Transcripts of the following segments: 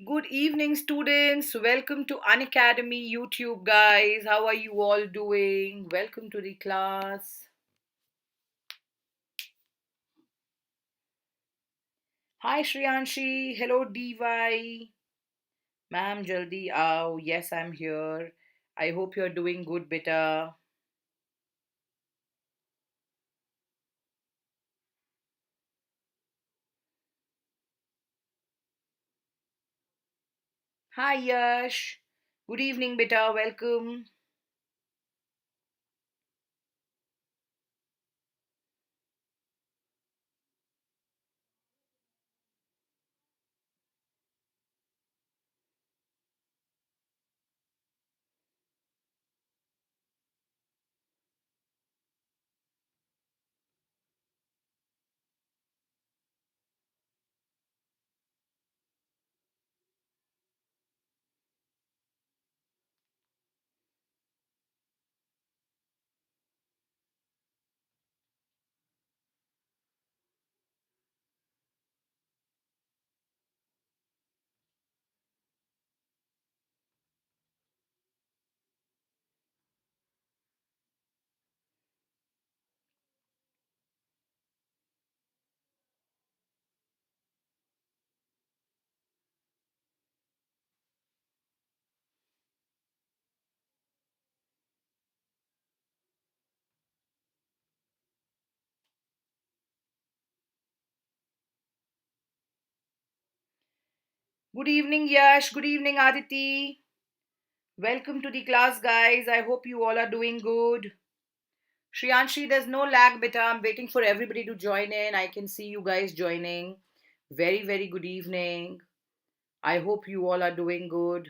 Good evening, students. Welcome to Unacademy YouTube, guys. How are you all doing? Welcome to the class. Hi, Shriyanshi. Hello, DY. Ma'am, jaldi aao. Yes, I'm here. I hope you're doing good, beta. Hi, Yash. Good evening, beta. Welcome. Good evening, Yash. Good evening, Aditi. Welcome to the class, guys. I hope you all are doing good. Shriyanshi, there's no lag, beta. I'm waiting for everybody to join in. I can see you guys joining. Very, very good evening. I hope you all are doing good.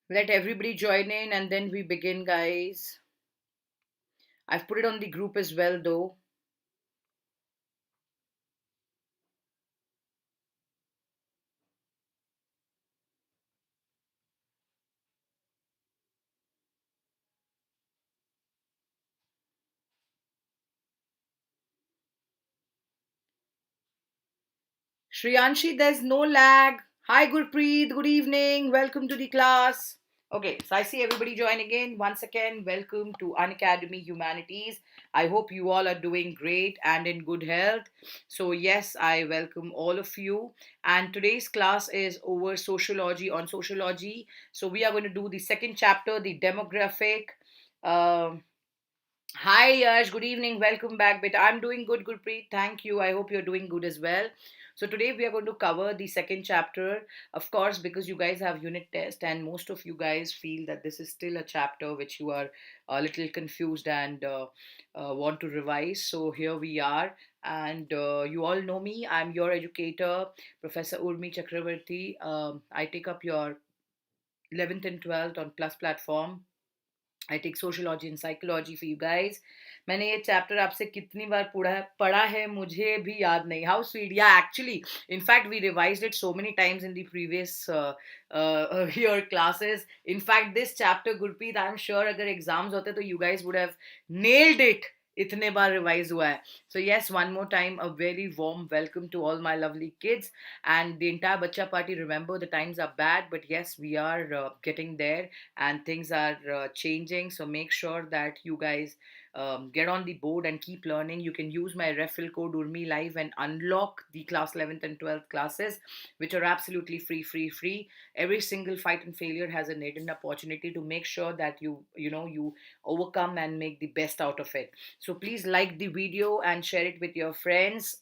Let everybody join in and then we begin, guys. I've put it on the group as well, though. Shriyanshi, there's no lag. Hi, Gurpreet. Good evening. Welcome to the class. Okay, so I see everybody joining in. Once again, welcome to Unacademy Humanities. I hope you all are doing great and in good health. So, yes, I welcome all of you. And today's class is over sociology on sociology. So, we are going to do the second chapter, the demographic. Um Hi, Yash. Good evening. Welcome back, beta. I'm doing good, Gurpreet. Thank you. I hope you're doing good as well. So today we are going to cover the second chapter, of course, because you guys have unit test, and most of you guys feel that this is still a chapter which you are a little confused and want to revise. So here we are, and you all know me. I'm your educator, Professor Urmi Chakravorty. I take up your 11th and 12th on Plus platform. I take sociology and psychology for you guys. मैंने ये chapter आपसे कितनी बार पढ़ा है मुझे भी याद नहीं. How sweet. Yeah actually in fact we revised it so many times in the previous year classes. In fact this chapter, Gurpreet, I am sure अगर एग्जाम्स होते तो you guys would have nailed it. इतने बार रिवाइज हुआ है. So yes, one more time a very warm welcome to all my lovely kids and the entire bacha party. Remember, the times are bad, but yes, we are getting there and things are changing. So make sure that you guys get on the board and keep learning. You can use my referral code Urmi Live and unlock the class 11th and 12th classes, which are absolutely free. Every single fight and failure has a hidden opportunity to make sure that you overcome and make the best out of it. So please like the video and share it with your friends.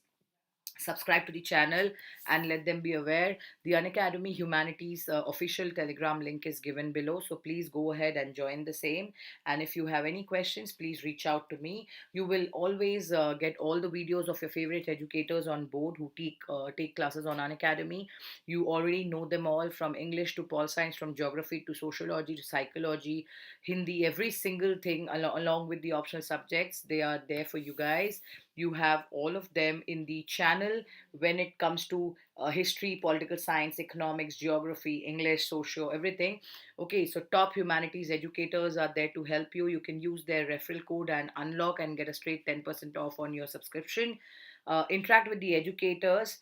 subscribe to the channel and let them be aware. The Unacademy Humanities official Telegram link is given below, so please go ahead and join the same. And if you have any questions, please reach out to me. You will always get all the videos of your favorite educators on board who take classes on Unacademy. You already know them all, from English to Pol Science, from Geography to Sociology to Psychology, Hindi, every single thing along with the optional subjects. They are there for you guys. You have all of them in the channel when it comes to history, political science, economics, geography, English, socio, everything. Okay, so top humanities educators are there to help you. You can use their referral code and unlock and get a straight 10% off on your subscription. Interact with the educators.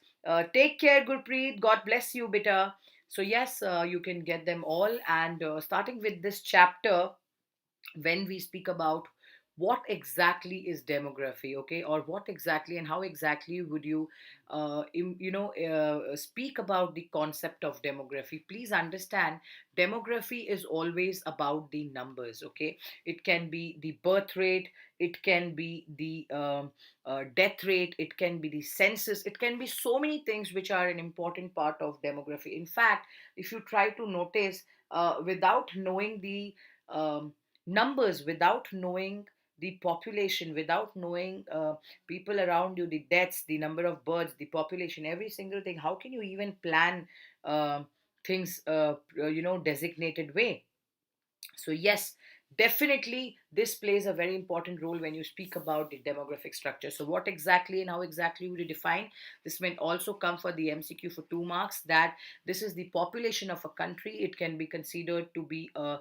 Take care, Gurpreet. God bless you, beta. So yes, you can get them all. And starting with this chapter, when we speak about what exactly is demography, okay, or what exactly and how exactly would you speak about the concept of demography, please understand demography is always about the numbers, okay. It can be the birth rate, it can be the death rate, it can be the census, it can be so many things which are an important part of demography. In fact, if you try to notice, without knowing the numbers, without knowing the population, without knowing people around you, the deaths, the number of birds, the population, every single thing, how can you even plan uh, things designated way? So yes, definitely this plays a very important role when you speak about the demographic structure. So what exactly and how exactly would you define? This may also come for the MCQ for 2 marks, that this is the population of a country. It can be considered to be a,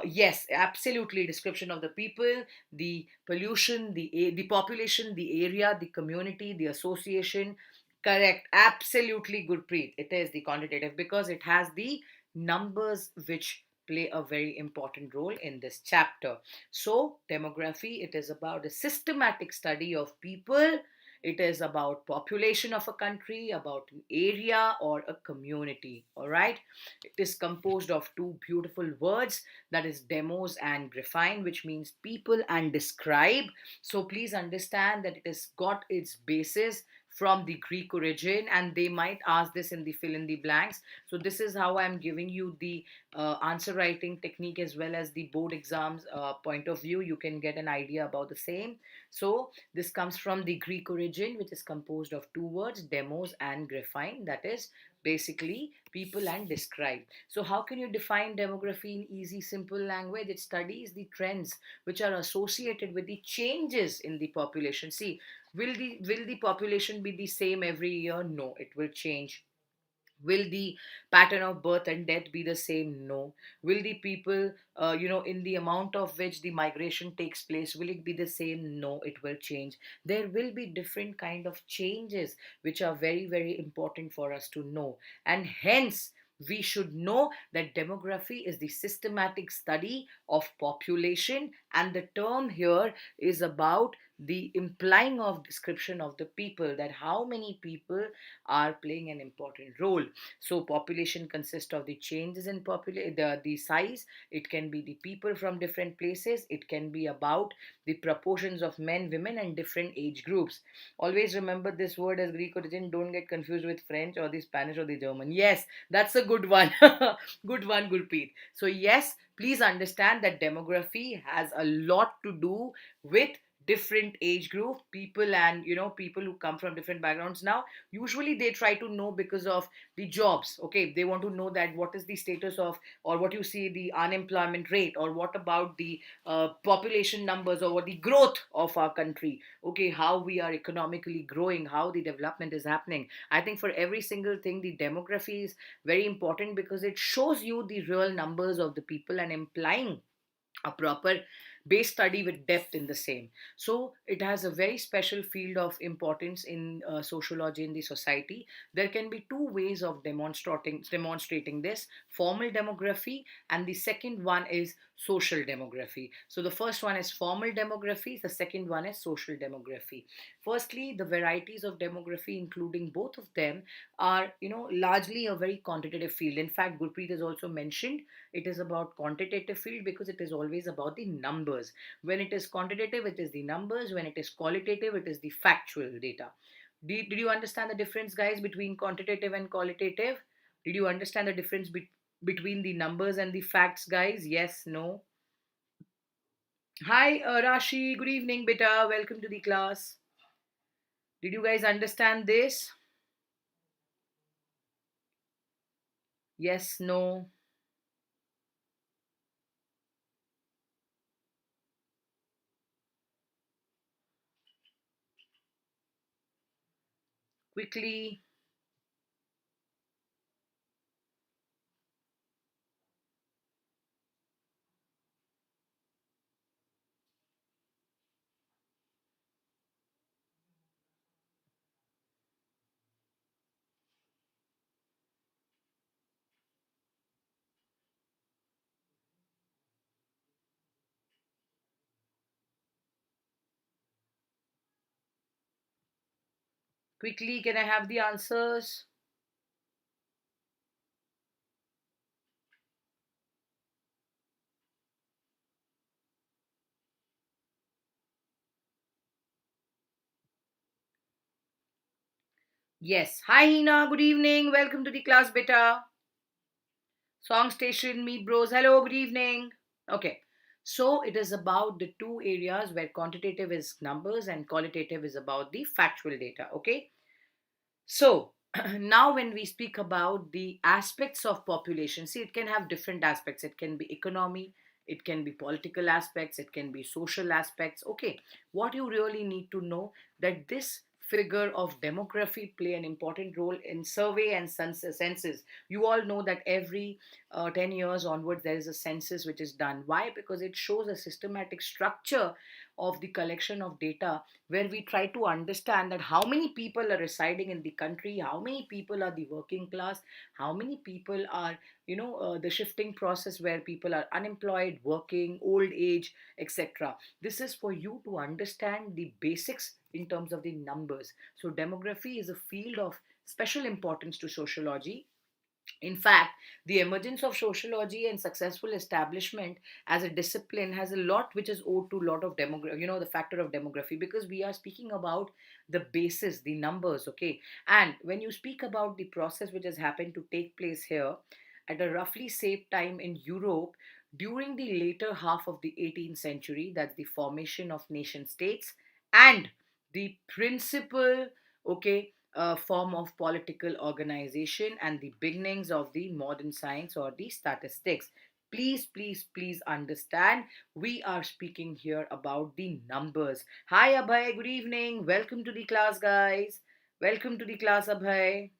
yes, absolutely, description of the people, the pollution, the population, the area, the community, the association. Correct, absolutely, Gurpreet. It is the quantitative because it has the numbers which play a very important role in this chapter. So, demography, it is about a systematic study of people. It is about population of a country, about an area or a community. All right. It is composed of two beautiful words, that is demos and graphine, which means people and describe. So please understand that it has got its basis from the Greek origin, and they might ask this in the fill in the blanks. So this is how I'm giving you the answer writing technique as well as the board exams point of view. You can get an idea about the same. So this comes from the Greek origin, which is composed of two words, demos and graphine, that is basically people and describe. So how can you define demography in easy simple language? It studies the trends which are associated with the changes in the population. See, will the population be the same every year? No, it will change. Will the pattern of birth and death be the same? No. Will the people, in the amount of which the migration takes place, will it be the same? No, it will change. There will be different kind of changes which are very, very important for us to know. And hence, we should know that demography is the systematic study of population, and the term here is about the implying of description of the people, that how many people are playing an important role. So population consists of the changes in the size. It can be the people from different places. It can be about the proportions of men, women, and different age groups. Always remember this word as Greek origin. Don't get confused with French or the Spanish or the German. Yes, that's a good one. Good one, Gurpreet. So yes, please understand that demography has a lot to do with different age group people, and people who come from different backgrounds. Now usually they try to know because of the jobs, okay, they want to know that what is the status of, or what you see, the unemployment rate, or what about the population numbers, or what the growth of our country, okay, how we are economically growing, how the development is happening. I think for every single thing the demography is very important because it shows you the real numbers of the people and implying a proper base study with depth in the same. So it has a very special field of importance in sociology in the society. There can be two ways of demonstrating this: formal demography, and the second one is social demography. So the first one is formal demography, the second one is social demography. Firstly, the varieties of demography, including both of them, are largely a very quantitative field. In fact, Gurpreet has also mentioned it is about quantitative field because it is always about the numbers. When it is quantitative, it is the numbers. When it is qualitative, it is the factual data. Did you understand the difference, guys, between quantitative and qualitative? Did you understand the difference between the numbers and the facts, guys? Yes, no? Hi, Rashi. Good evening, beta. Welcome to the class. Did you guys understand this? Yes, no? Quickly. Quickly, can I have the answers? Yes. Hi, Hina. Good evening. Welcome to the class, beta. Song Station, Meet Bros. Hello, good evening. Okay. So it is about the two areas where quantitative is numbers and qualitative is about the factual data. Okay. So now when we speak about the aspects of population, see, it can have different aspects. It can be economy, it can be political aspects, it can be social aspects. Okay, what you really need to know that this figure of demography play an important role in survey and census. You all know that every 10 years onwards there is a census which is done. Why? Because it shows a systematic structure of the collection of data where we try to understand that how many people are residing in the country, how many people are the working class, how many people are, the shifting process where people are unemployed, working, old age, etc. This is for you to understand the basics in terms of the numbers. So demography is a field of special importance to sociology. In fact, the emergence of sociology and successful establishment as a discipline has a lot which is owed to a lot of demography, the factor of demography, because we are speaking about the basis, the numbers, okay? And when you speak about the process which has happened to take place here at a roughly same time in Europe during the later half of the 18th century, that's the formation of nation states and the principal, okay, form of political organization and the beginnings of the modern science or the statistics. Please, please, please understand, we are speaking here about the numbers. Hi, Abhay. Good evening. Welcome to the class, guys. Welcome to the class, Abhay.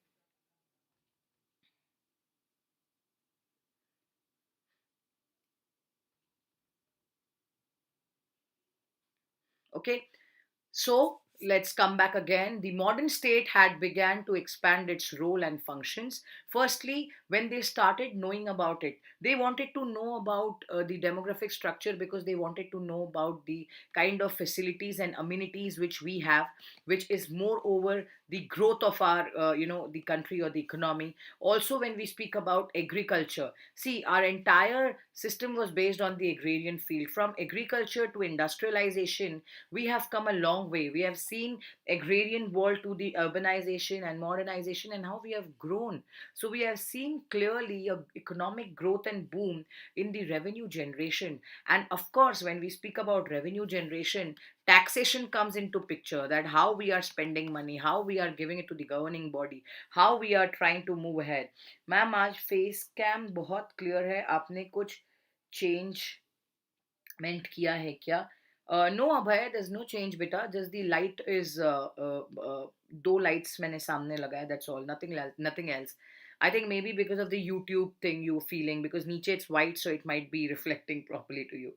Okay. So let's come back again. The modern state had began to expand its role and functions. Firstly, when they started knowing about it, they wanted to know about the demographic structure because they wanted to know about the kind of facilities and amenities which we have, which is moreover the growth of our, the country or the economy. Also, when we speak about agriculture, see, our entire system was based on the agrarian field. From agriculture to industrialization, we have come a long way. We have seen agrarian world to the urbanization and modernization and how we have grown. So we have seen clearly a economic growth and boom in the revenue generation. And of course, when we speak about revenue generation, taxation comes into picture, that how we are spending money, how we are giving it to the governing body, how we are trying to move ahead. Ma'am आज face cam बहुत clear है, आपने कुछ change मेंट किया है क्या? No, Abhay, there's no change, beta. Just the light is दो lights मैंने सामने लगाया. That's all. Nothing else. Nothing else. I think maybe because of the YouTube thing you're feeling, because niche it's white, so it might be reflecting properly to you.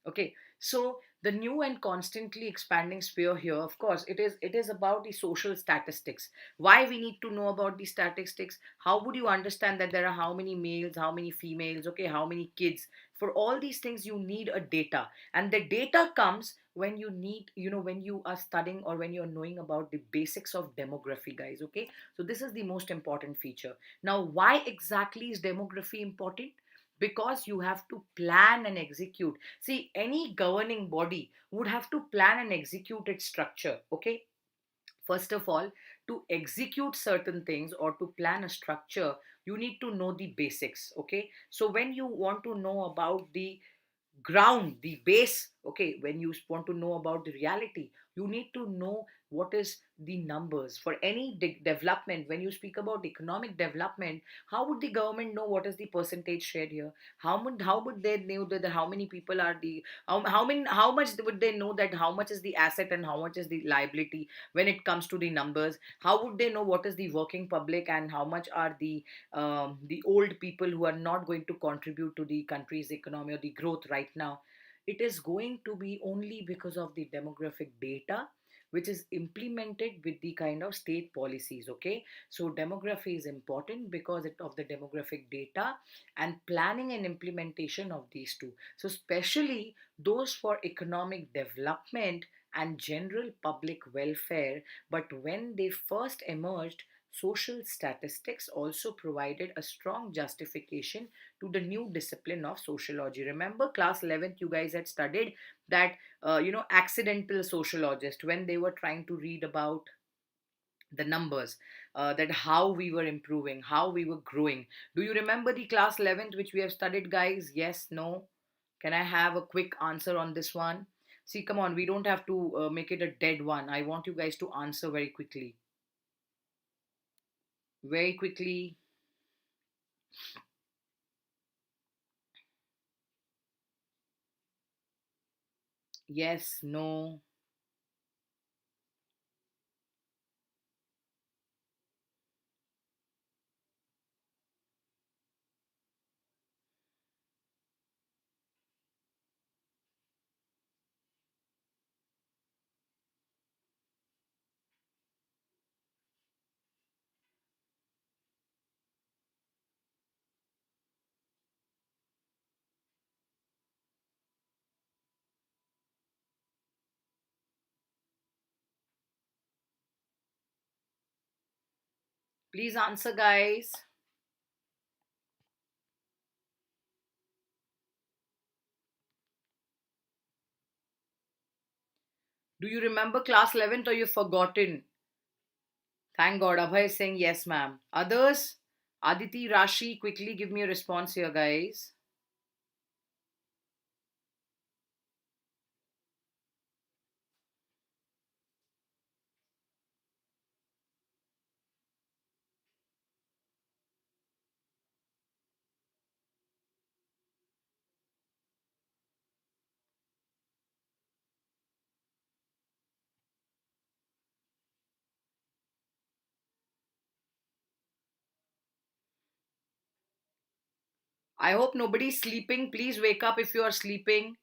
Okay, so the new and constantly expanding sphere here, of course, it is about the social statistics. Why we need to know about the statistics? How would you understand that there are how many males, how many females, okay, how many kids? For all these things you need a data, and the data comes when you need, when you are studying or when you're knowing about the basics of demography, guys. Okay, so this is the most important feature. Now, why exactly is demography important? Because you have to plan and execute. See, any governing body would have to plan and execute its structure. Okay, first of all, To execute certain things or to plan a structure, you need to know the basics. Okay, so when you want to know about the ground, the base, okay, when you want to know about the reality, you need to know what is the numbers for any development. When you speak about economic development, how would the government know what is the percentage share here? How would they know that how many people are the how much would they know that how much is the asset and how much is the liability when it comes to the numbers? How would they know what is the working public and how much are the old people who are not going to contribute to the country's economy or the growth right now? It is going to be only because of the demographic data which is implemented with the kind of state policies. Okay, so demography is important because of the demographic data and planning and implementation of these two. So especially those for economic development and general public welfare. But when they first emerged, social statistics also provided a strong justification to the new discipline of sociology. Remember, class 11th, you guys had studied that, accidental sociologist, when they were trying to read about the numbers, that how we were improving, how we were growing. Do you remember the class 11th which we have studied, guys? Yes, no? Can I have a quick answer on this one? See, come on, we don't have to make it a dead one. I want you guys to answer very quickly. Very quickly. Yes, no? Please answer, guys. Do you remember class 11th or you've forgotten? Thank God. Abhay is saying yes, ma'am. Others? Aditi, Rashi, quickly give me a response here, guys. I hope nobody's sleeping. Please wake up if you are sleeping.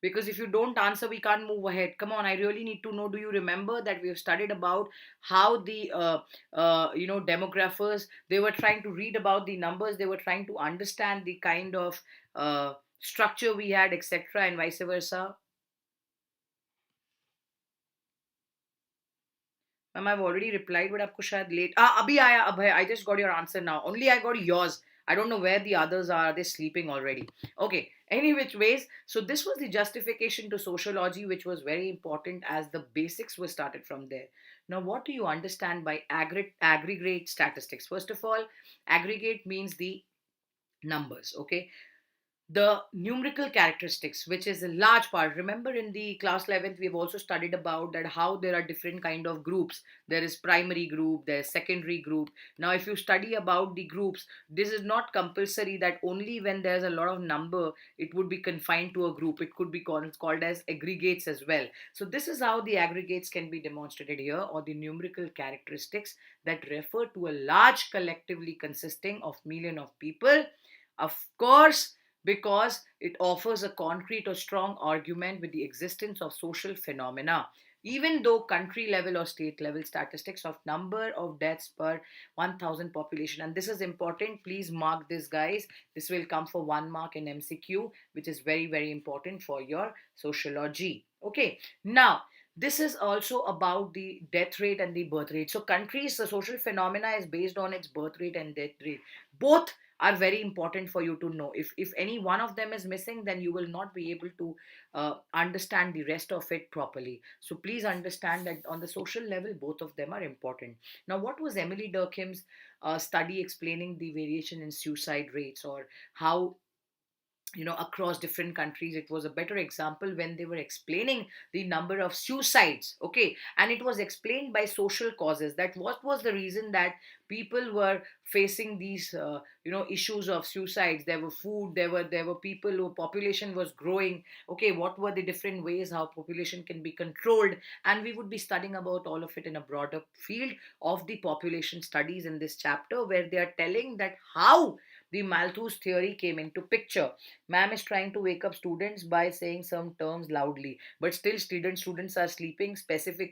Because if you don't answer, we can't move ahead. Come on, I really need to know. Do you remember that we have studied about how the demographers, they were trying to read about the numbers, they were trying to understand the kind of structure we had, etc., and vice versa. Ma'am I've already replied but आपको शायद late अभी आया अभय I just got your answer now only I got yours. I don't know where the others are they sleeping already. Okay, any which ways, so this was the justification to sociology, which was very important as the basics were started from there. Now what do you understand by aggregate statistics? First of all, aggregate means the numbers. Okay, the numerical characteristics, which is a large part. Remember, in the class 11th, we've also studied about that how there are different kind of groups. There is primary group, there's secondary group. Now if you study about the groups, this is not compulsory that only when there's a lot of number it would be confined to a group. It could be called as aggregates as well. So this is how the aggregates can be demonstrated here, or the numerical characteristics that refer to a large collectively consisting of million of people. Of course, because it offers a concrete or strong argument with the existence of social phenomena, even though country level or state level statistics of number of deaths per 1000 population. And this is important, please mark this, guys. This will come for 1 mark in MCQ, which is very very important for your sociology. Okay, now this is also about the death rate and the birth rate. So countries, the social phenomena is based on its birth rate and death rate. Both are very important for you to know. If any one of them is missing, then you will not be able to understand the rest of it properly. So please understand that on the social level, both of them are important. Now, what was Emily Durkheim's study explaining the variation in suicide rates, or how, across different countries? It was a better example when they were explaining the number of suicides, okay, and it was explained by social causes, that what was the reason that people were facing these issues of suicides. There were food, there were people who population was growing. Okay, what were the different ways how population can be controlled? And we would be studying about all of it in a broader field of the population studies in this chapter, where they are telling that how the Malthus theory came into picture. Ma'am is trying to wake up students by saying some terms loudly, but still students are sleeping.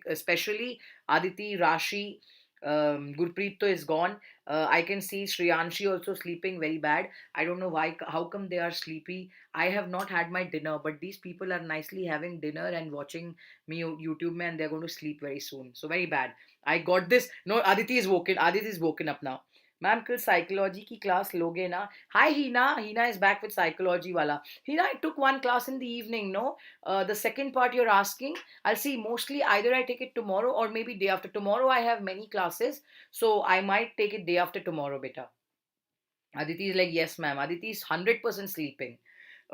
Especially Aditi, Rashi, Gurpreet to is gone. I can see Shriyanshi also sleeping very bad. I don't know why. How come they are sleepy? I have not had my dinner, but these people are nicely having dinner and watching me on YouTube, man. They're going to sleep very soon. So very bad. I got this. No, Aditi is woken. Aditi is woken up now. Ma'am कल psychology की class लोगे ना? Hi Hina. Hina is back with psychology wala. Hina, I took one class in the evening, no? The second part you're asking, I'll see. Mostly either I take it tomorrow or maybe day after tomorrow. I have many classes, so I might take it day after tomorrow, beta. Aditi is like, yes, ma'am. Aditi is 100% sleeping.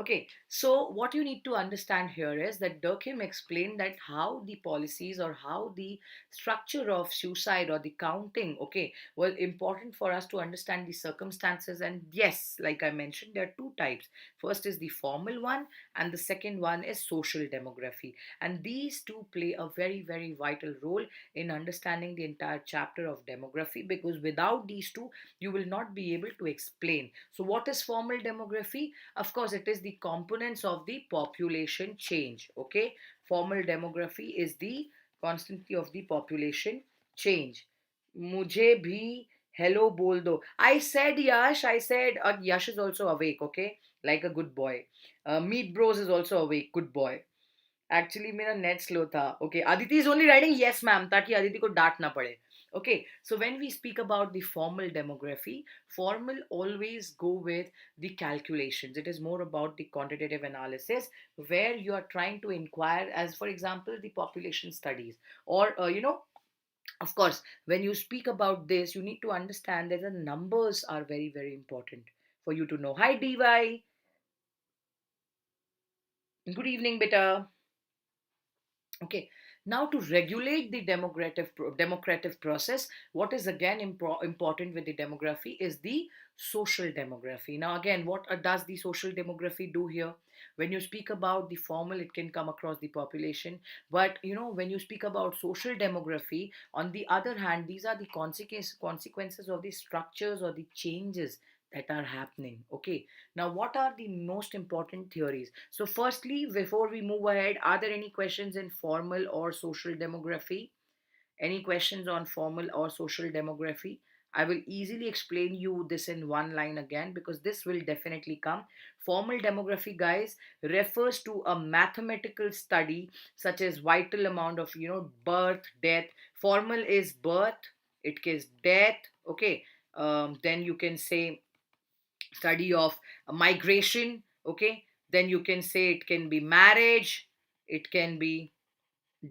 Okay, so what you need to understand here is that Durkheim explained that how the policies or how the structure of suicide or the counting, okay, was important for us to understand the circumstances. And yes, like I mentioned, there are two types. First is the formal one, and the second one is social demography. And these two play a very, very vital role in understanding the entire chapter of demography, because without these two, you will not be able to explain. So, what is formal demography? Of course, it is the components of the population change. Okay, formal demography is the constantly of the population change. मुझे भी hello बोल दो. I said Yash. I said Yash is also awake. Okay, like a good boy. Meat Bros is also awake. Good boy. Actually मेरा net slow था. Okay, Aditi is only writing yes ma'am, ताकि अदिति को डांट ना पड़े. Okay, so when we speak about the formal demography, formal always go with the calculations. It is more about the quantitative analysis, where you are trying to inquire, as for example, the population studies. Or, of course, when you speak about this, you need to understand that the numbers are very, very important for you to know. Hi, DY. Good evening, beta. Okay, now to regulate the democratic process, what is again important with the demography is the social demography. Now, again, what does the social demography do here? When you speak about the formal, it can come across the population, but when you speak about social demography, on the other hand, these are the consequences of the structures or the changes that are happening. Okay, now, what are the most important theories? So, firstly, before we move ahead, are there any questions in formal or social demography? Any questions on formal or social demography? I will easily explain you this in one line again, because this will definitely come. Formal demography, guys, refers to a mathematical study such as vital amount of, birth, death. Formal is birth, it is death. Okay, then you can say study of migration. Okay, then you can say it can be marriage, it can be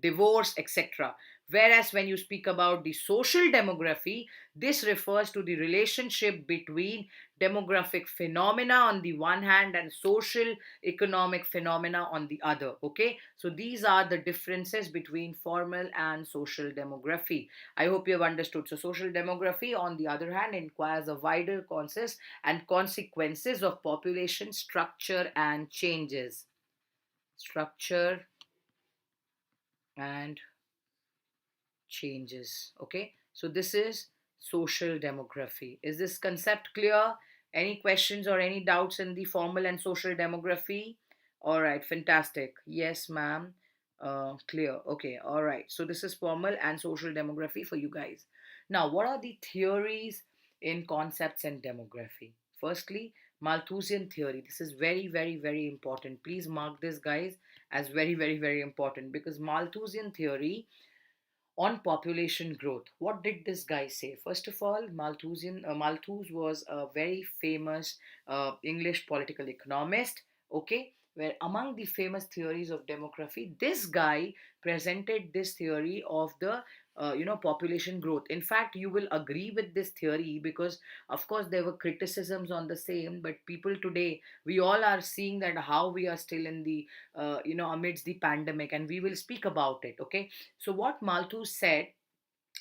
divorce, etc. Whereas when you speak about the social demography, this refers to the relationship between demographic phenomena on the one hand and social economic phenomena on the other. Okay, so these are the differences between formal and social demography. I hope you have understood. So, social demography, on the other hand, inquires a wider concept and consequences of population structure and changes. Structure and changes. Okay, so this is social demography. Is this concept clear? Any questions or any doubts in the formal and social demography? All right, fantastic. Yes, ma'am. Clear. Okay, all right. So this is formal and social demography for you guys. Now, what are the theories in concepts and demography? Firstly, Malthusian theory. This is very, very, very important. Please mark this, guys, as very, very, very important, because Malthusian theory on population growth. What did this guy say? First of all, Malthus was a very famous English political economist. Okay, where among the famous theories of demography, this guy presented this theory of the population growth. In fact, you will agree with this theory because, of course, there were criticisms on the same. But people today, we all are seeing that how we are still in the amidst the pandemic, and we will speak about it. Okay, so, what Malthus said,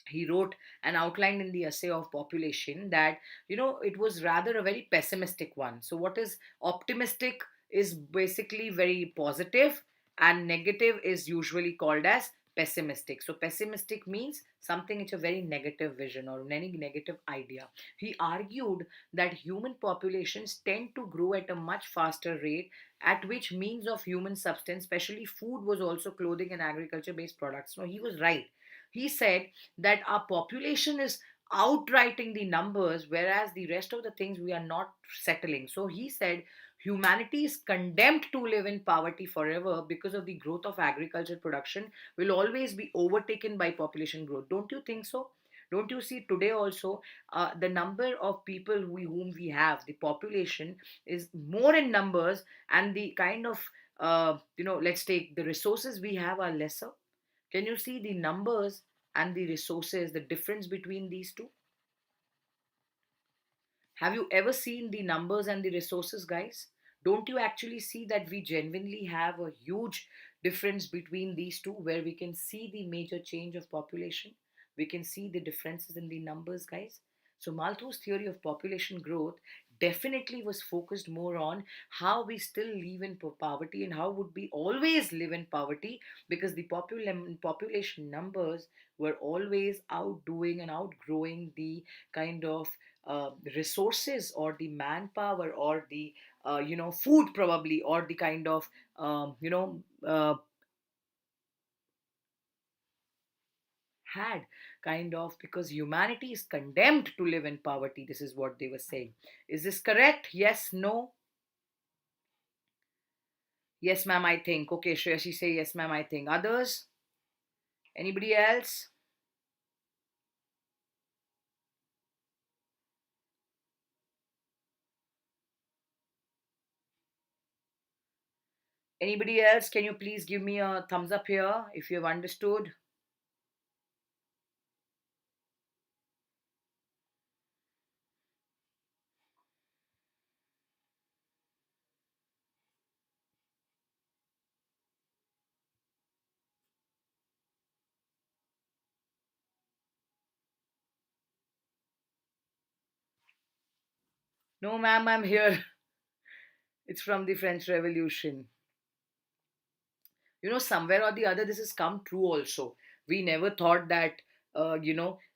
he wrote and outlined in the essay of population that, it was rather a very pessimistic one. So, what is optimistic is basically very positive, and negative is usually called as pessimistic. So, pessimistic means something which a very negative vision or any negative idea. He argued that human populations tend to grow at a much faster rate, at which means of human substance, especially food, was also clothing and agriculture based products. No, he was right. He said that our population is outwriting the numbers, whereas the rest of the things we are not settling. So he said humanity is condemned to live in poverty forever because of the growth of agriculture production will always be overtaken by population growth. Don't you think so? Don't you see today also, the number of people whom we have, the population is more in numbers, and the kind of let's take the resources we have are lesser. Can you see the numbers and the resources, the difference between these two? Have you ever seen the numbers and the resources, guys? Don't you actually see that we genuinely have a huge difference between these two, where we can see the major change of population? We can see the differences in the numbers, guys. So, Malthus' theory of population growth definitely was focused more on how we still live in poverty and how would we always live in poverty, because the population numbers were always outdoing and outgrowing the kind of resources or the manpower or the food probably, or the kind of um, you know had kind of, because humanity is condemned to live in poverty. This is what they were saying. Is this correct? Yes, no? Yes, ma'am, I think. Okay, Shreyashi say yes, ma'am, I think. Others? Anybody else? Anybody else? Can you please give me a thumbs up here if you have understood? No, ma'am, I'm here. It's from the French Revolution. Somewhere or the other this has come true also. We never thought that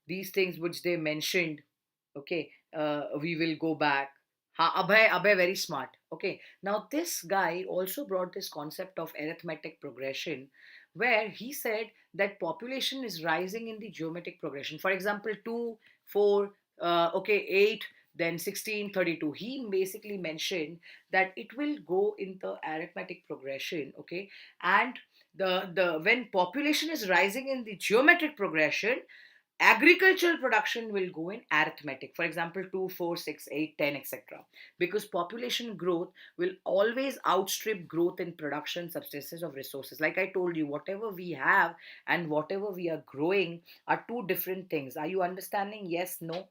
these things which they mentioned, okay, we will go back. Abhay very smart. Okay, now this guy also brought this concept of arithmetic progression, where he said that population is rising in the geometric progression. For example, 2, 4, okay, 8, then 16, 32. He basically mentioned that it will go in the arithmetic progression. Okay, and the when population is rising in the geometric progression, agricultural production will go in arithmetic. For example, 2, 4, 6, 8, 10, etc. Because population growth will always outstrip growth in production substances of resources. Like I told you, whatever we have and whatever we are growing are two different things. Are you understanding? Yes, no?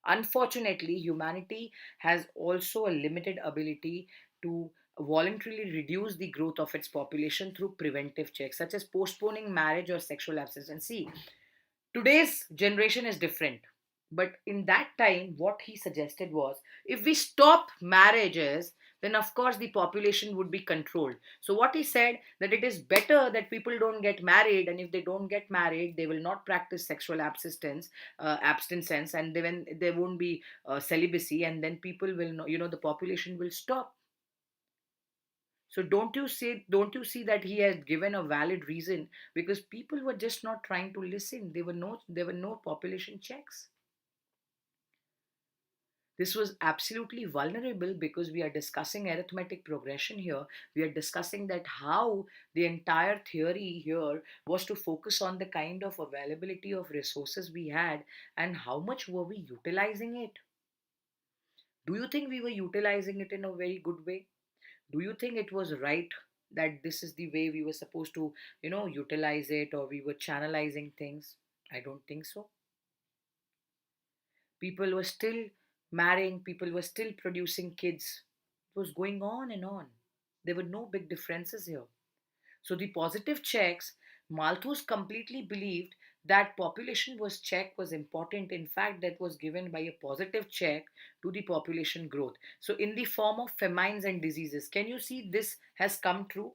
Unfortunately, humanity has also a limited ability to voluntarily reduce the growth of its population through preventive checks, such as postponing marriage or sexual abstinence. And see, today's generation is different. But in that time, what he suggested was, if we stop marriages, then of course the population would be controlled. So what he said, that it is better that people don't get married, and if they don't get married, they will not practice sexual abstinence, and then there won't be celibacy, and then people will know, the population will stop. So don't you see that he has given a valid reason, because people were just not trying to listen. There were no population checks. This was absolutely vulnerable because we are discussing arithmetic progression here. We are discussing that how the entire theory here was to focus on the kind of availability of resources we had and how much were we utilizing it. Do you think we were utilizing it in a very good way? Do you think it was right that this is the way we were supposed to, utilize it, or we were channelizing things? I don't think so. People were still marrying, people were still producing kids. It was going on and on. There were no big differences here. So the positive checks, Malthus completely believed that population was check was important. In fact, that was given by a positive check to the population growth. So in the form of famines and diseases, can you see this has come true?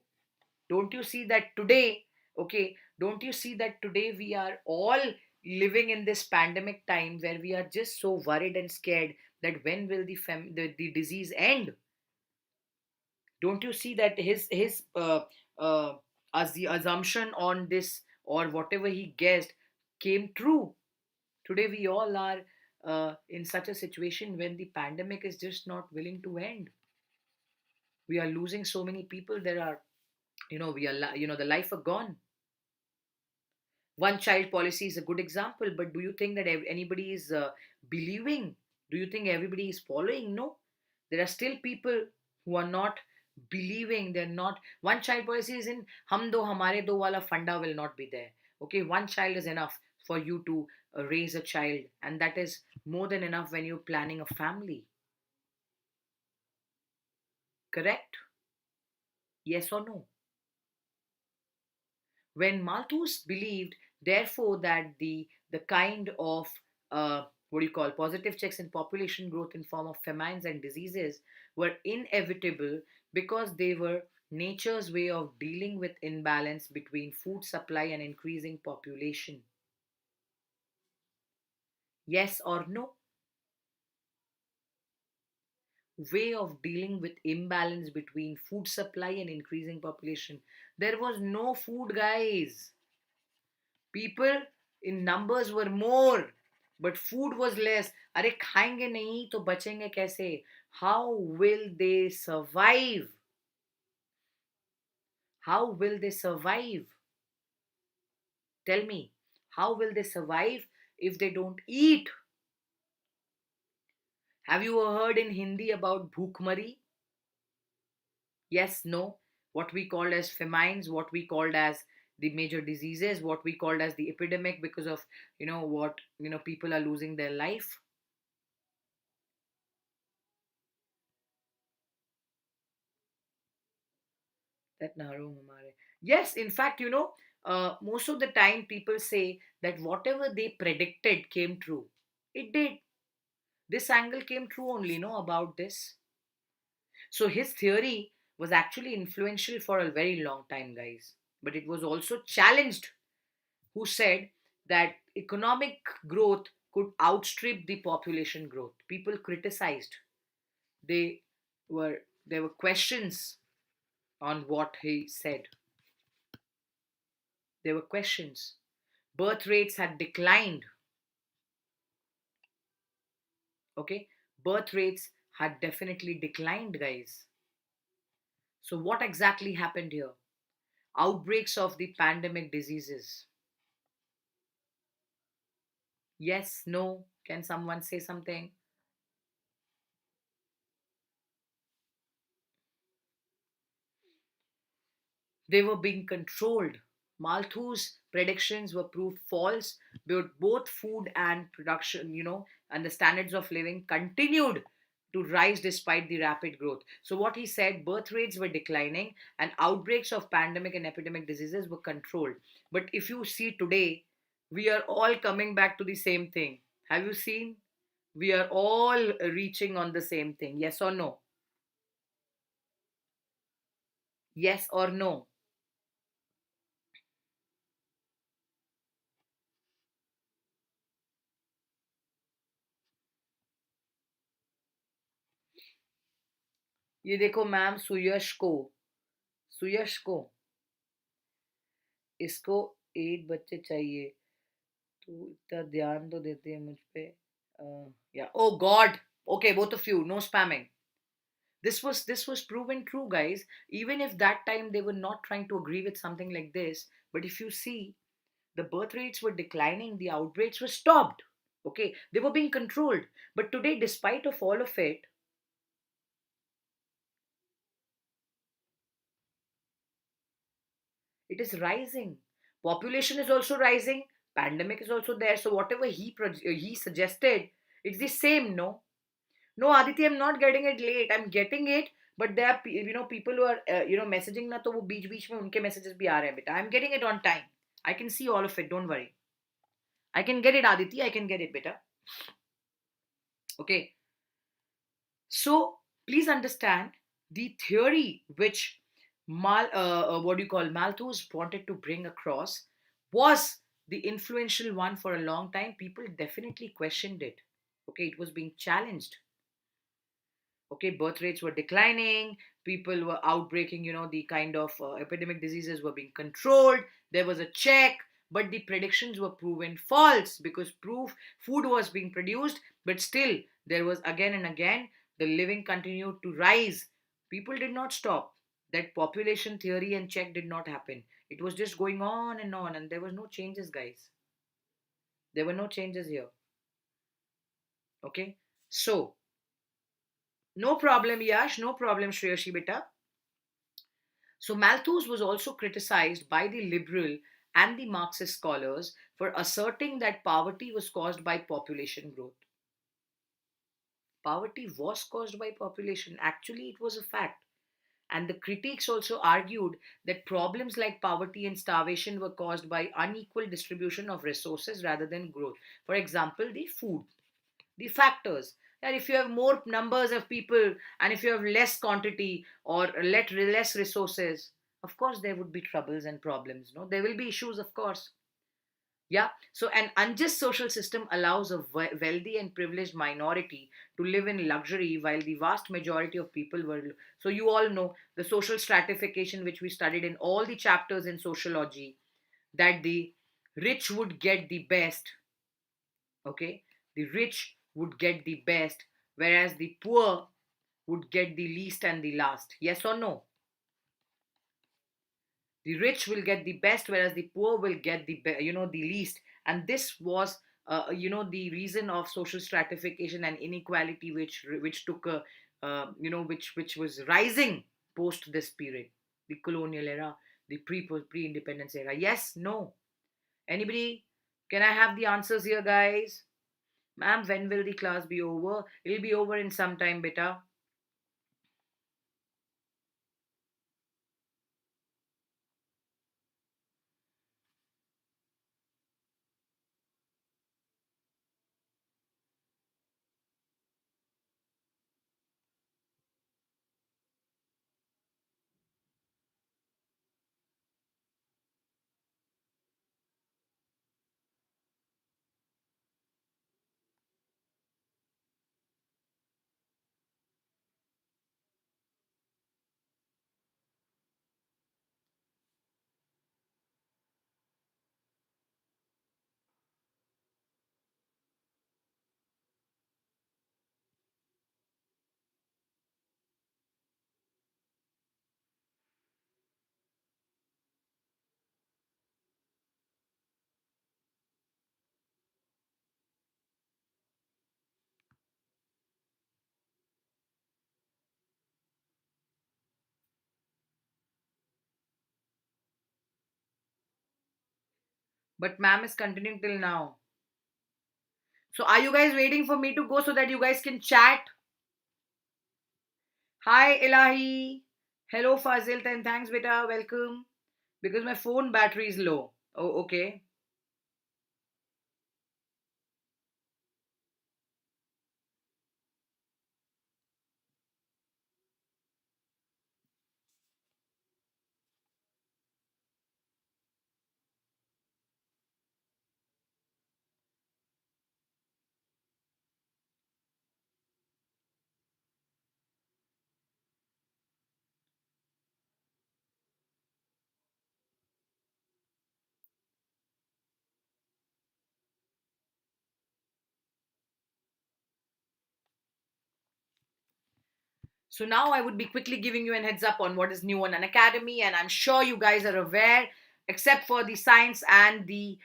Don't you see that today? Okay, don't you see that today we are all living in this pandemic time where we are just so worried and scared that when will the disease end? Don't you see that his as the assumption on this or whatever he guessed came true? Today we all are in such a situation when the pandemic is just not willing to end. We are losing so many people. There are, we are the life are gone. One child policy is a good example, but do you think that anybody is believing? Do you think everybody is following? No, there are still people who are not believing. They're not. One child policy is in hum do hamare do wala funda will not be there. Okay, one child is enough for you to raise a child, and that is more than enough when you're planning a family. Correct? Yes or no? When Malthus believed, therefore, that the kind of what do you call positive checks in population growth in form of famines and diseases were inevitable because they were nature's way of dealing with imbalance between food supply and increasing population. Yes or no? Way of dealing with imbalance between food supply and increasing population. There was no food, guys. People in numbers were more, but food was less. अरे खाएंगे नहीं तो बचेंगे कैसे? How will they survive? How will they survive? Tell me, how will they survive if they don't eat? Have you heard in Hindi about bhukmari? Yes, no. What we called as famines, what we called as the major diseases, what we called as the epidemic because of what people are losing their life. That Naru Hamare. Yes, in fact, most of the time people say that whatever they predicted came true. It did. This angle came true only, about this. So his theory was actually influential for a very long time, guys. But it was also challenged, who said that economic growth could outstrip the population growth. People criticized. They there were questions on what he said. There were questions. Birth rates had declined. Okay, birth rates had definitely declined, guys. So what exactly happened here? Outbreaks of the pandemic diseases. Yes, no, can someone say something? They were being controlled. Malthus predictions were proved false, but both food and production, and the standards of living continued to rise despite the rapid growth. So, what he said, birth rates were declining and outbreaks of pandemic and epidemic diseases were controlled. But if you see today, we are all coming back to the same thing. Have you seen? We are all reaching on the same thing. Yes or no? Yes or no? ये देखो ma'am, सुयश को इसको 8 बच्चे चाहिए, तो इतना ध्यान तो देते हैं मुझ पे, या ओ God, Okay, both of you, no spamming. This was proven true, guys. Even if that time they were not trying to agree with something like this, but if you see, the birth rates were declining, the outbreaks were stopped. Okay, they were being controlled. But today, despite of all of it, it is rising. Population is also rising. Pandemic is also there. So whatever he suggested, it's the same. No, no, Aditi, I'm not getting it late. I'm getting it, but there are people who are messaging ना तो वो बीच बीच में उनके messages भी आ रहे हैं बेटा. I'm getting it on time. I can see all of it. Don't worry. I can get it, Aditi. I can get it, beta. Okay. So please understand the theory which what do you call Malthus wanted to bring across was the influential one for a long time. People definitely questioned it. Okay, it was being challenged. Okay, birth rates were declining, people were outbreaking, the kind of epidemic diseases were being controlled, there was a check, but the predictions were proven false because proof food was being produced, but still there was again and again the living continued to rise. People did not stop. That population theory and check did not happen. It was just going on, and there was no changes, guys. There were no changes here. Okay, so no problem, Yash, no problem, Shreyashi beta. So Malthus was also criticized by the liberal and the Marxist scholars for asserting that poverty was caused by population growth. Poverty was caused by population. Actually, it was a fact. And the critics also argued that problems like poverty and starvation were caused by unequal distribution of resources rather than growth. For example, the food, the factors that if you have more numbers of people and if you have less quantity or less resources, of course there would be troubles and problems. No, there will be issues, of course. Yeah, so an unjust social system allows a wealthy and privileged minority to live in luxury while the vast majority of people were. So you all know the social stratification which we studied in all the chapters in sociology, that the rich would get the best. Okay, the rich would get the best, whereas the poor would get the least and the last. Yes or no? The rich will get the best, whereas the poor will get the least. And this was the reason of social stratification and inequality which took a which was rising post this period, the colonial era, the pre independence era. Yes, no? Anybody? Can I have the answers here, guys? Ma'am, when will the class be over? It'll be over in some time, beta. But ma'am is continuing till now. So are you guys waiting for me to go so that you guys can chat? Hi, Elahi. Hello, Fazil. And thanks, beta. Welcome. Because my phone battery is low. Oh, okay. So now I would be quickly giving you a heads up on what is new on an academy, and I'm sure you guys are aware, except for the science and the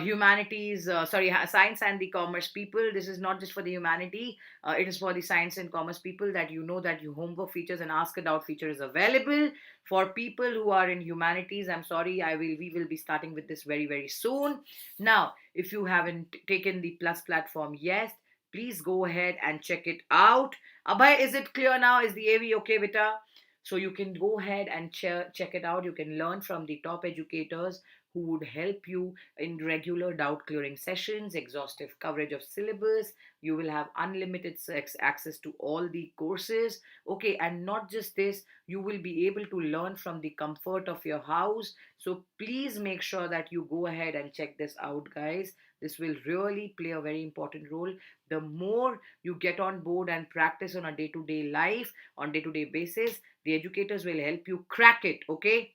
humanities, science and the commerce people. This is not just for the humanity, it is for the science and commerce people, that you know that your homework features and ask a doubt feature is available. For people who are in humanities, I'm sorry, we will be starting with this very, very soon. Now, if you haven't taken the plus platform, yes, please go ahead and check it out. Abhay, is it clear now? Is the AV okay, Vita? So you can go ahead and check it out. You can learn from the top educators who would help you in regular doubt clearing sessions, exhaustive coverage of syllabus. You will have unlimited access to all the courses. Okay, and not just this, you will be able to learn from the comfort of your house. So please make sure that you go ahead and check this out, guys. This will really play a very important role. The more you get on board and practice on a day-to-day life, on day-to-day basis, the educators will help you crack it. Okay,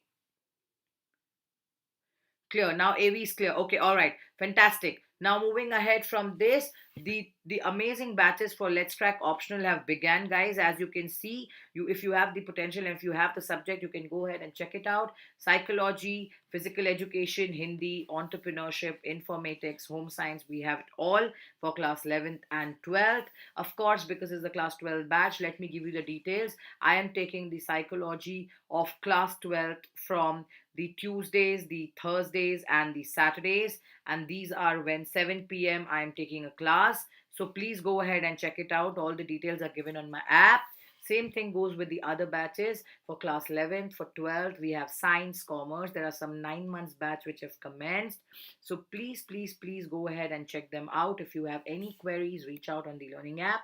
clear. Now AV is clear. Okay, all right. Fantastic. Now moving ahead from this, the amazing batches for Let's Crack optional have began, guys. As you can see, you, if you have the potential and if you have the subject, you can go ahead and check it out. Psychology, physical education, Hindi, entrepreneurship, informatics, home science, we have it all for class 11th and 12th. Of course, because it's the class 12 batch, let me give you the details. I am taking the psychology of class 12th from the Tuesdays, the Thursdays, and the Saturdays. And these are when 7 p.m. I am taking a class. So please go ahead and check it out. All the details are given on my app. Same thing goes with the other batches. For class 11th, for 12th, we have science, commerce. There are some 9 months batch which have commenced. So please, please, please go ahead and check them out. If you have any queries, reach out on the learning app.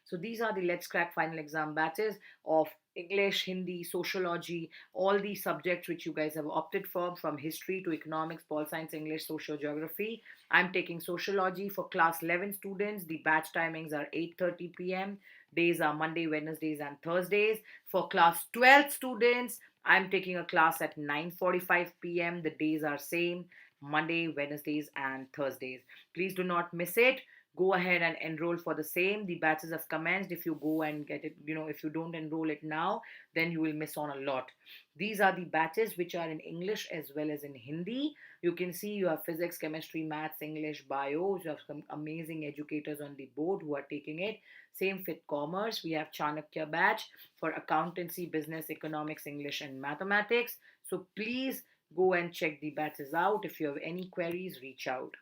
So these are the Let's Crack final exam batches of English, Hindi, sociology, all these subjects which you guys have opted for, from history to economics, pol science, English, social geography. I'm taking sociology for class 11 students. The batch timings are 8:30 p.m. Days are Monday, Wednesdays, and Thursdays. For class 12 students, I'm taking a class at 9:45 p.m. The days are same, Monday, Wednesdays, and Thursdays. Please do not miss it. Go ahead and enroll for the same. The batches have commenced. If you go and get it, if you don't enroll it now, then you will miss on a lot. These are the batches which are in English as well as in Hindi. You can see you have physics, chemistry, maths, English, bio. You have some amazing educators on the board who are taking it. Same fit commerce. We have Chanakya batch for accountancy, business, economics, English, and mathematics. So please go and check the batches out. If you have any queries, reach out.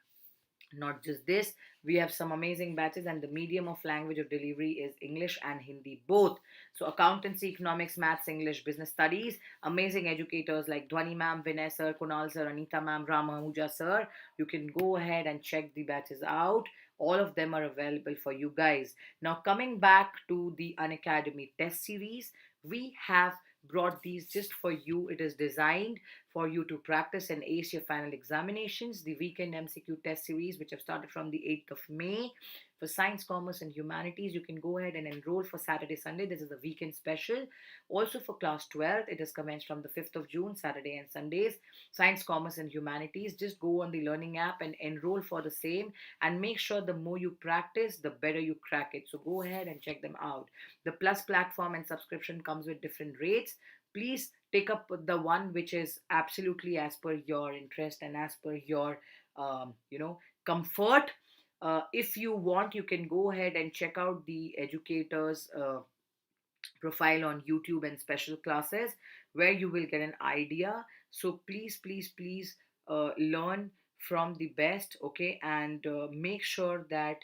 Not just this, we have some amazing batches, and the medium of language of delivery is English and Hindi both. So, accountancy, economics, maths, English, business studies, amazing educators like Dhwani ma'am, Vinay sir, Kunal sir, Anita ma'am, Ramanuja sir. You can go ahead and check the batches out. All of them are available for you guys. Now, coming back to the Unacademy test series, we have brought these just for you. It is designed for you to practice and ace your final examinations. The weekend MCQ test series, which have started from the 8th of May. For science, commerce, and humanities, you can go ahead and enroll for Saturday, Sunday. This is a weekend special. Also for class 12, it has commenced from the 5th of June, Saturday and Sundays. Science, commerce, and humanities, just go on the learning app and enroll for the same. And make sure the more you practice, the better you crack it. So go ahead and check them out. The plus platform and subscription comes with different rates. Please take up the one which is absolutely as per your interest and as per your comfort. If you want, you can go ahead and check out the educators profile on YouTube and special classes, where you will get an idea. So please, please, please learn from the best. Okay, and make sure that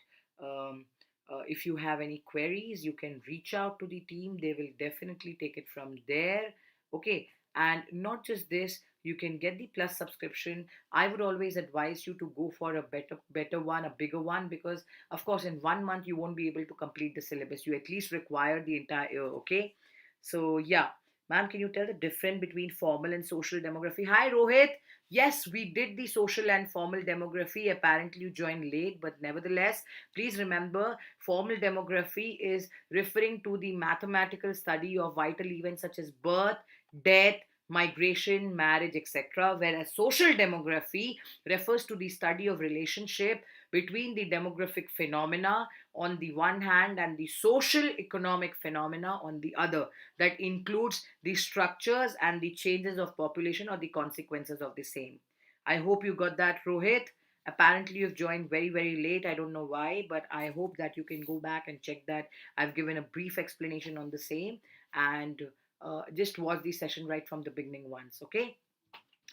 if you have any queries, you can reach out to the team. They will definitely take it from there. Okay, and not just this, you can get the plus subscription. I would always advise you to go for a better one, a bigger one, because of course in 1 month you won't be able to complete the syllabus. You at least require the entire year. Okay, so yeah, ma'am, can you tell the difference between formal and social demography? Hi Rohit. Yes, we did the social and formal demography. Apparently you joined late, but nevertheless, please remember, formal demography is referring to the mathematical study of vital events such as birth, death, migration, marriage, etc., whereas social demography refers to the study of relationship between the demographic phenomena on the one hand and the social economic phenomena on the other, that includes the structures and the changes of population or the consequences of the same. I hope you got that, Rohit. Apparently you've joined very very late, I don't know why, but I hope that you can go back and check that. I've given a brief explanation on the same, and just watch the session right from the beginning once, okay?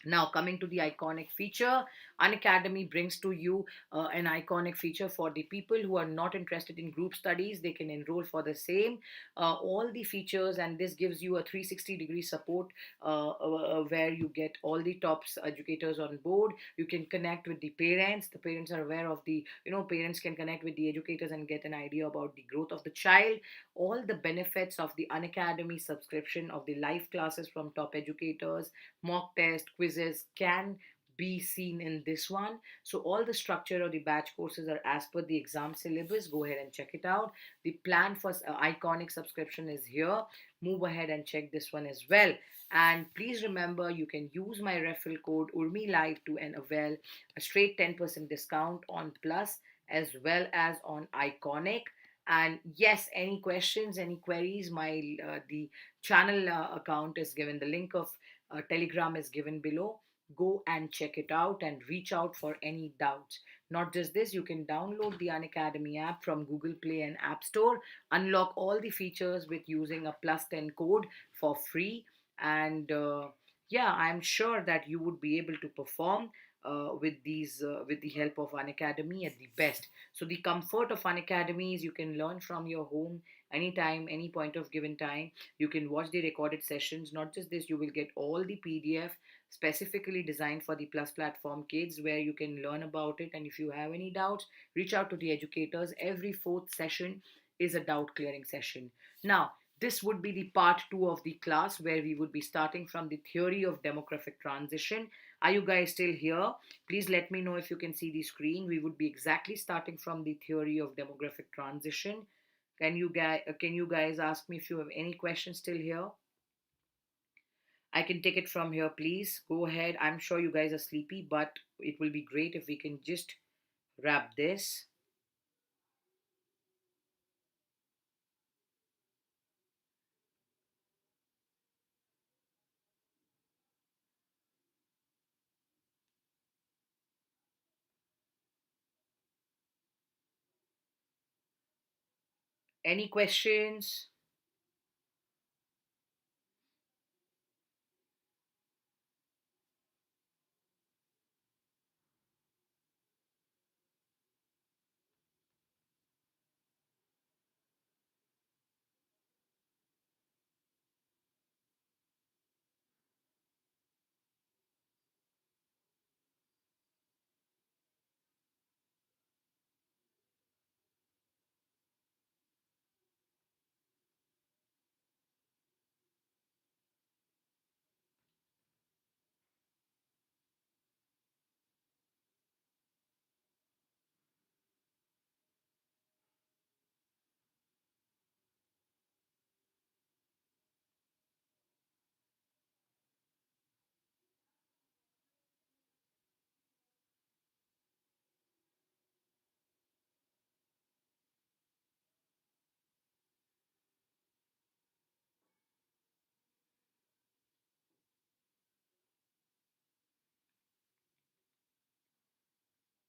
Now, coming to the iconic feature, Unacademy brings to you an iconic feature for the people who are not interested in group studies. They can enroll for the same. All the features, and this gives you a 360-degree support where you get all the top educators on board. You can connect with the parents. The parents are aware of the, parents can connect with the educators and get an idea about the growth of the child. All the benefits of the Unacademy subscription of the live classes from top educators, mock test, quizzes can be seen in this one. So all the structure of the batch courses are as per the exam syllabus. Go ahead and check it out. The plan for iconic subscription is here. Move ahead and check this one as well. And please remember, you can use my referral code Urmi Live to and avail a straight 10% discount on Plus as well as on Iconic. And yes, any questions, any queries, my the channel account is given. The link of Telegram is given below. Go and check it out and reach out for any doubts. Not just this, you can download the Unacademy app from Google Play and App Store, unlock all the features with using a plus 10 code for free. And yeah, I'm sure that you would be able to perform with the help of Unacademy at the best. So the comfort of Unacademy is you can learn from your home anytime, any point of given time. You can watch the recorded sessions. Not just this, you will get all the PDF specifically designed for the Plus platform kids where you can learn about it. And if you have any doubts, reach out to the educators. Every fourth session is a doubt clearing session. Now, this would be the part two of the class where we would be starting from the theory of demographic transition. Are you guys still here? Please let me know if you can see the screen. We would be exactly starting from the theory of demographic transition. Can you guys ask me if you have any questions still here? I can take it from here, please. Go ahead. I'm sure you guys are sleepy, but it will be great if we can just wrap this. Any questions?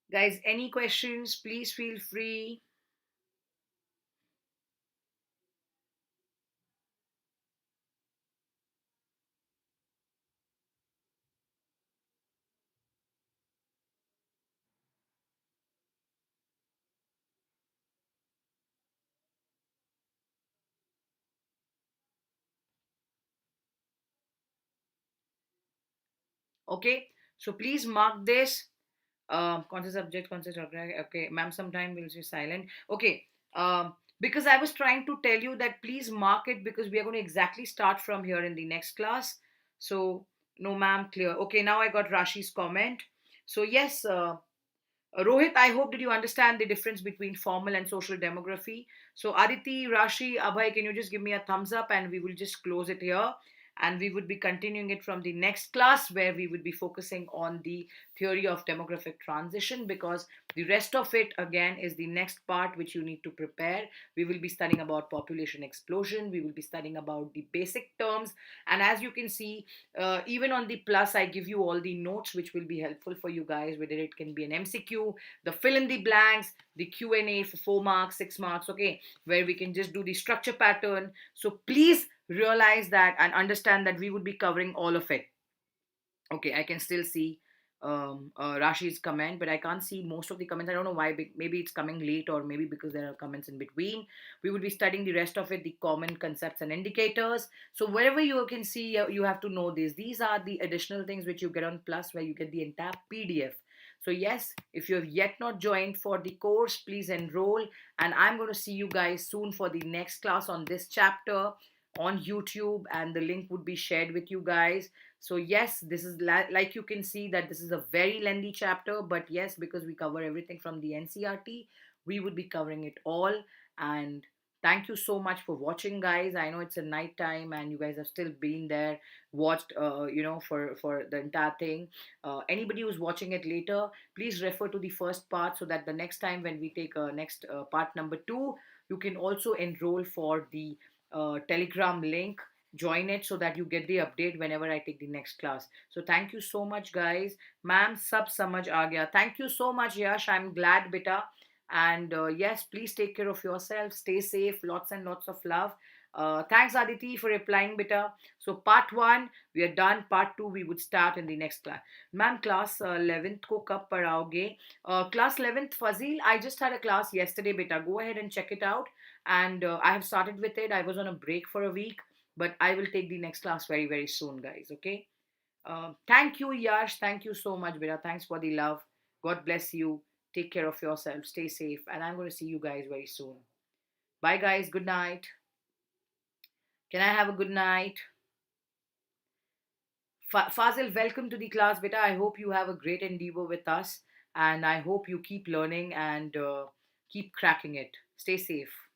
Guys, any questions? Please feel free. Okay, so please mark this. Conscious subject, conscious object. Okay, ma'am, sometime will be silent. Okay, because I was trying to tell you that please mark it because we are going to exactly start from here in the next class. So, no, ma'am, clear. Okay, now I got Rashi's comment. So, yes, Rohit, I hope did you understand the difference between formal and social demography? So, Aditi, Rashi, Abhay, can you just give me a thumbs up and we will just close it here. and we would be continuing it from the next class, where we would be focusing on the theory of demographic transition, because the rest of it again is the next part which you need to prepare. We will be studying about population explosion, we will be studying about the basic terms, and as you can see, even on the plus I give you all the notes which will be helpful for you guys, whether it can be an MCQ, the fill in the blanks, the Q&A for 4 marks, 6 marks, okay, where we can just do the structure pattern. So please realize that and understand that we would be covering all of it. Okay, I can still see Rashi's comment, but I can't see most of the comments. I don't know why. Maybe it's coming late, or maybe because there are comments in between. We would be studying the rest of it, the common concepts and indicators. So wherever you can see, you have to know this. These are the additional things which you get on Plus, where you get the entire PDF. So yes, if you have yet not joined for the course, please enroll. And I'm going to see you guys soon for the next class on this chapter on YouTube, and the link would be shared with you guys. So yes, this is like you can see that this is a very lengthy chapter, but yes, because we cover everything from the NCRT, we would be covering it all. And thank you so much for watching, guys. I know it's a night time and you guys have still been there, watched for the entire thing. Anybody who's watching it later, please refer to the first part, so that the next time when we take next part number 2, you can also enroll for the Telegram link. Join it so that you get the update whenever I take the next class. So thank you so much, guys. Ma'am, sab samajh aa gaya. Thank you so much, Yash. I'm glad, beta. And yes, please take care of yourself. Stay safe. Lots and lots of love. Thanks, Aditi, for replying, beta. So part 1 we are done. Part 2 we would start in the next class. Ma'am, class 11th ko kab padhaoge? Class 11th, Fazil, I just had a class yesterday, beta. Go ahead and check it out. And I have started with it. I was on a break for a week, but I will take the next class very, very soon, guys. Okay. Thank you, Yash. Thank you so much, Beta. Thanks for the love. God bless you. Take care of yourself. Stay safe. And I'm going to see you guys very soon. Bye, guys. Good night. Can I have a good night? Fazil, welcome to the class, Beta. I hope you have a great endeavor with us. And I hope you keep learning and keep cracking it. Stay safe.